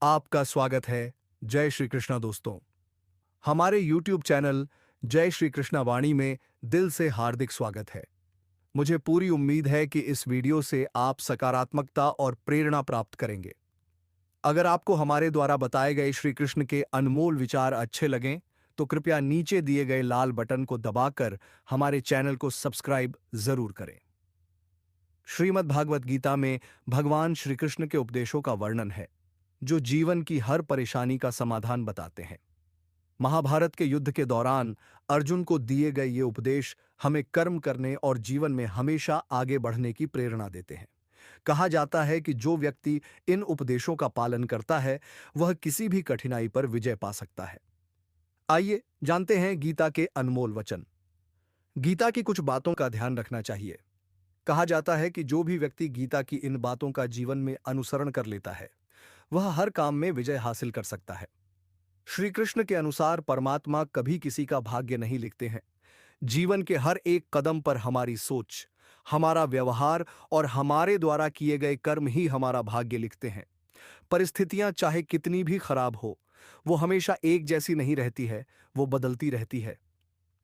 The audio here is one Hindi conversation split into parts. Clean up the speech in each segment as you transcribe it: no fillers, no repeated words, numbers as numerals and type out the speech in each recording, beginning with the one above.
आपका स्वागत है। जय श्री कृष्णा दोस्तों। हमारे YouTube चैनल जय श्री कृष्णा वाणी में दिल से हार्दिक स्वागत है। मुझे पूरी उम्मीद है कि इस वीडियो से आप सकारात्मकता और प्रेरणा प्राप्त करेंगे। अगर आपको हमारे द्वारा बताए गए श्री कृष्ण के अनमोल विचार अच्छे लगें तो कृपया नीचे दिए गए लाल बटन को दबाकर हमारे चैनल को सब्सक्राइब जरूर करें। श्रीमद् भागवत गीता में भगवान श्री कृष्ण के उपदेशों का वर्णन है जो जीवन की हर परेशानी का समाधान बताते हैं। महाभारत के युद्ध के दौरान अर्जुन को दिए गए ये उपदेश हमें कर्म करने और जीवन में हमेशा आगे बढ़ने की प्रेरणा देते हैं। कहा जाता है कि जो व्यक्ति इन उपदेशों का पालन करता है वह किसी भी कठिनाई पर विजय पा सकता है। आइए जानते हैं गीता के अनमोल वचन। गीता की कुछ बातों का ध्यान रखना चाहिए। कहा जाता है कि जो भी व्यक्ति गीता की इन बातों का जीवन में अनुसरण कर लेता है वह हर काम में विजय हासिल कर सकता है। श्री कृष्ण के अनुसार परमात्मा कभी किसी का भाग्य नहीं लिखते हैं। जीवन के हर एक कदम पर हमारी सोच, हमारा व्यवहार और हमारे द्वारा किए गए कर्म ही हमारा भाग्य लिखते हैं। परिस्थितियां चाहे कितनी भी खराब हो, वो हमेशा एक जैसी नहीं रहती है, वो बदलती रहती है।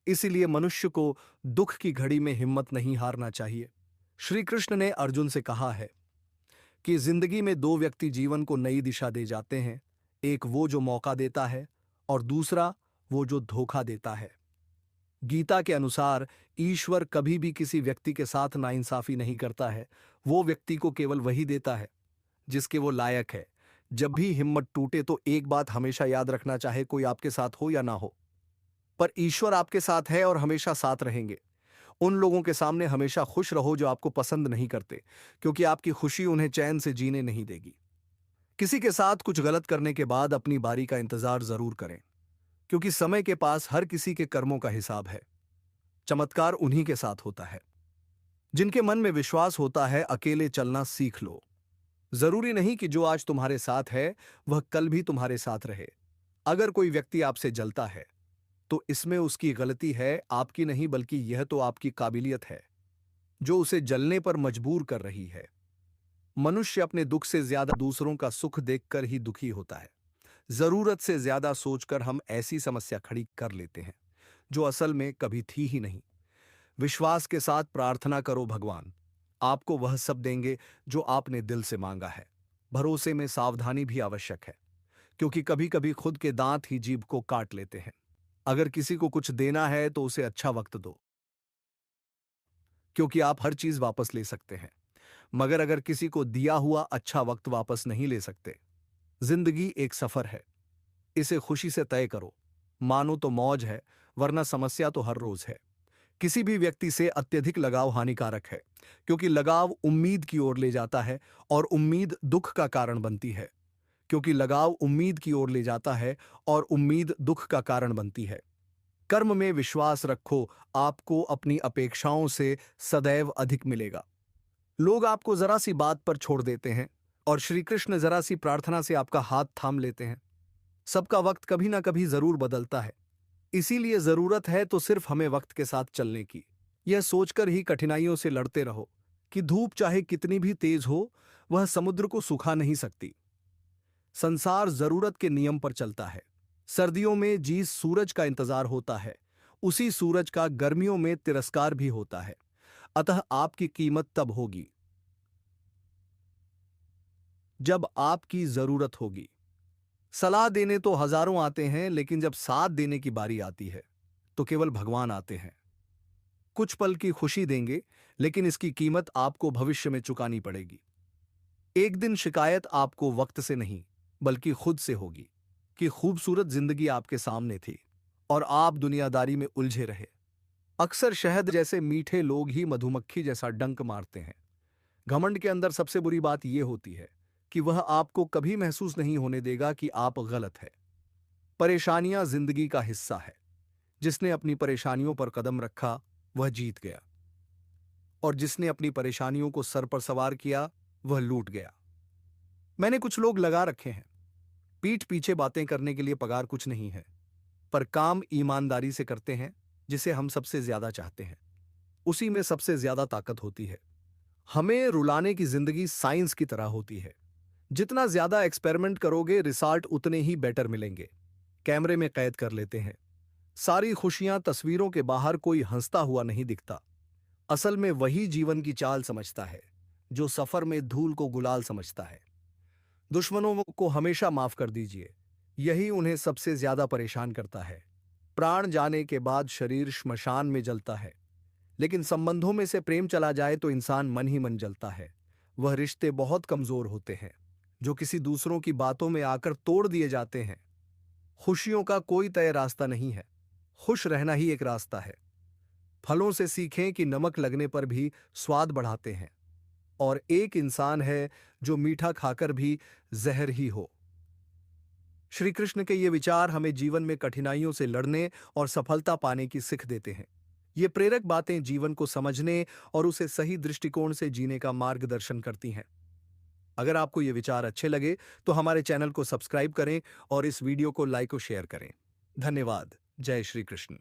इसीलिए मनुष्य को दुख की घड़ी में हिम्मत नहीं हारना चाहिए। श्री कृष्ण ने अर्जुन से कहा है कि जिंदगी में दो व्यक्ति जीवन को नई दिशा दे जाते हैं, एक वो जो मौका देता है और दूसरा वो जो धोखा देता है। गीता के अनुसार ईश्वर कभी भी किसी व्यक्ति के साथ नाइंसाफी नहीं करता है। वो व्यक्ति को केवल वही देता है जिसके वो लायक है। जब भी हिम्मत टूटे तो एक बात हमेशा याद रखना, चाहे कोई आपके साथ हो या ना हो, पर ईश्वर आपके साथ है और हमेशा साथ रहेंगे। उन लोगों के सामने हमेशा खुश रहो जो आपको पसंद नहीं करते, क्योंकि आपकी खुशी उन्हें चैन से जीने नहीं देगी। किसी के साथ कुछ गलत करने के बाद अपनी बारी का इंतजार जरूर करें, क्योंकि समय के पास हर किसी के कर्मों का हिसाब है। चमत्कार उन्हीं के साथ होता है जिनके मन में विश्वास होता है। अकेले चलना सीख लो। जरूरी नहीं कि जो आज तुम्हारे साथ है वह कल भी तुम्हारे साथ रहे। अगर कोई व्यक्ति आपसे जलता है तो इसमें उसकी गलती है, आपकी नहीं, बल्कि यह तो आपकी काबिलियत है जो उसे जलने पर मजबूर कर रही है। मनुष्य अपने दुख से ज्यादा दूसरों का सुख देखकर ही दुखी होता है। जरूरत से ज्यादा सोचकर हम ऐसी समस्या खड़ी कर लेते हैं जो असल में कभी थी ही नहीं। विश्वास के साथ प्रार्थना करो, भगवान आपको वह सब देंगे जो आपने दिल से मांगा है। भरोसे में सावधानी भी आवश्यक है, क्योंकि कभी कभी खुद के दांत ही जीभ को काट लेते हैं। अगर किसी को कुछ देना है तो उसे अच्छा वक्त दो, क्योंकि आप हर चीज वापस ले सकते हैं, मगर अगर किसी को दिया हुआ अच्छा वक्त वापस नहीं ले सकते। जिंदगी एक सफर है, इसे खुशी से तय करो। मानो तो मौज है, वरना समस्या तो हर रोज है। किसी भी व्यक्ति से अत्यधिक लगाव हानिकारक है, क्योंकि लगाव उम्मीद की ओर ले जाता है और उम्मीद दुख का कारण बनती है। क्योंकि लगाव उम्मीद की ओर ले जाता है और उम्मीद दुख का कारण बनती है। कर्म में विश्वास रखो, आपको अपनी अपेक्षाओं से सदैव अधिक मिलेगा। लोग आपको जरा सी बात पर छोड़ देते हैं और श्री कृष्ण जरा सी प्रार्थना से आपका हाथ थाम लेते हैं। सबका वक्त कभी ना कभी जरूर बदलता है, इसीलिए जरूरत है तो सिर्फ हमें वक्त के साथ चलने की। यह सोचकर ही कठिनाइयों से लड़ते रहो कि धूप चाहे कितनी भी तेज हो वह समुद्र को सुखा नहीं सकती। संसार जरूरत के नियम पर चलता है। सर्दियों में जिस सूरज का इंतजार होता है उसी सूरज का गर्मियों में तिरस्कार भी होता है। अतः आपकी कीमत तब होगी जब आपकी जरूरत होगी। सलाह देने तो हजारों आते हैं, लेकिन जब साथ देने की बारी आती है तो केवल भगवान आते हैं। कुछ पल की खुशी देंगे, लेकिन इसकी कीमत आपको भविष्य में चुकानी पड़ेगी। एक दिन शिकायत आपको वक्त से नहीं बल्कि खुद से होगी कि खूबसूरत जिंदगी आपके सामने थी और आप दुनियादारी में उलझे रहे। अक्सर शहद जैसे मीठे लोग ही मधुमक्खी जैसा डंक मारते हैं। घमंड के अंदर सबसे बुरी बात यह होती है कि वह आपको कभी महसूस नहीं होने देगा कि आप गलत है। परेशानियां जिंदगी का हिस्सा है। जिसने अपनी परेशानियों पर कदम रखा वह जीत गया, और जिसने अपनी परेशानियों को सर पर सवार किया वह लूट गया। मैंने कुछ लोग लगा रखे हैं, पीठ पीछे बातें करने के लिए पगार कुछ नहीं है, पर काम ईमानदारी से करते हैं। जिसे हम सबसे ज्यादा चाहते हैं उसी में सबसे ज्यादा ताकत होती है। हमें रुलाने की जिंदगी साइंस की तरह होती है। जितना ज्यादा एक्सपेरिमेंट करोगे रिजल्ट उतने ही बेटर मिलेंगे। कैमरे में कैद कर लेते हैं सारी खुशियां, तस्वीरों के बाहर कोई हंसता हुआ नहीं दिखता। असल में वही जीवन की चाल समझता है जो सफर में धूल को गुलाल समझता है। दुश्मनों को हमेशा माफ कर दीजिए, यही उन्हें सबसे ज्यादा परेशान करता है। प्राण जाने के बाद शरीर श्मशान में जलता है, लेकिन संबंधों में से प्रेम चला जाए तो इंसान मन ही मन जलता है। वह रिश्ते बहुत कमजोर होते हैं जो किसी दूसरों की बातों में आकर तोड़ दिए जाते हैं। खुशियों का कोई तय रास्ता नहीं है, खुश रहना ही एक रास्ता है। फलों से सीखें कि नमक लगने पर भी स्वाद बढ़ाते हैं, और एक इंसान है जो मीठा खाकर भी जहर ही हो। श्री कृष्ण के ये विचार हमें जीवन में कठिनाइयों से लड़ने और सफलता पाने की सीख देते हैं। ये प्रेरक बातें जीवन को समझने और उसे सही दृष्टिकोण से जीने का मार्गदर्शन करती हैं। अगर आपको ये विचार अच्छे लगे तो हमारे चैनल को सब्सक्राइब करें और इस वीडियो को लाइक और शेयर करें। धन्यवाद। जय श्री कृष्ण।